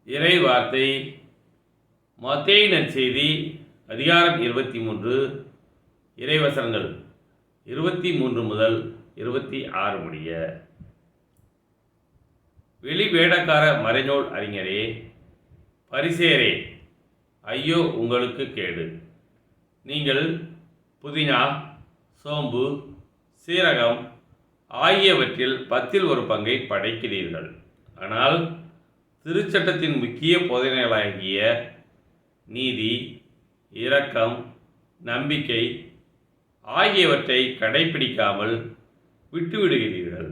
இறை வார்த்தை மத்தேயு நற்செய்தி அதிகாரம் 23 இறைவசனங்கள் 23 முதல் 26 முடிய. வெளிவேடக்கார மறைநூல் அறிஞரே, பரிசேயரே, ஐயோ உங்களுக்கு கேடு! நீங்கள் புதினா, சோம்பு, சீரகம் ஆகியவற்றில் 10 ஒரு பங்கை படைக்கிறீர்கள். ஆனால் திருச்சட்டத்தின் முக்கிய போதனைகளாகிய நீதி, இரக்கம், நம்பிக்கை ஆகியவற்றை கடைப்பிடிக்காமல் விட்டுவிடுகிறீர்கள்.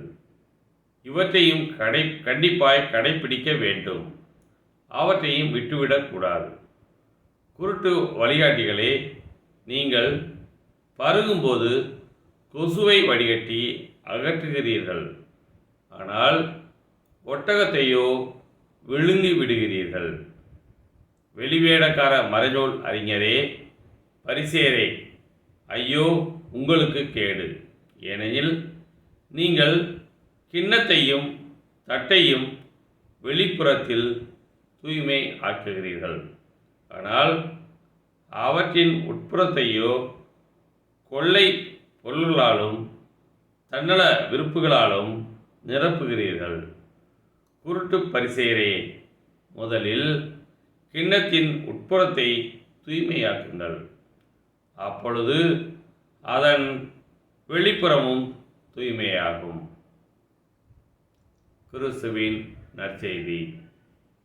இவற்றையும் கண்டிப்பாய் கடைப்பிடிக்க வேண்டும். அவற்றையும் விட்டுவிடக்கூடாது. குருட்டு வழிகாட்டிகளே, நீங்கள் பருகும்போது கொசுவை வடிகட்டி அகற்றுகிறீர்கள், ஆனால் ஒட்டகத்தையோ விழுங்கி விடுகிறீர்கள். வெளிவேடக்கார மறைநூல் அறிஞரே, பரிசேயரே, ஐயோ உங்களுக்கு கேடு! ஏனெனில் நீங்கள் கிண்ணத்தையும் தட்டையும் வெளிப்புறத்தில் தூய்மை ஆக்குகிறீர்கள், ஆனால் அவற்றின் உட்புறத்தையோ கொள்ளை பொருள்களாலும் தன்னல விருப்புகளாலும் நிரப்புகிறீர்கள். குருட்டு பரிசேயரே, முதலில் கிண்ணத்தின் உட்புறத்தை தூய்மையாக்குங்கள். அப்பொழுது அதன் வெளிப்புறமும் தூய்மையாகும். கிறிஸ்துவின் நற்செய்தி.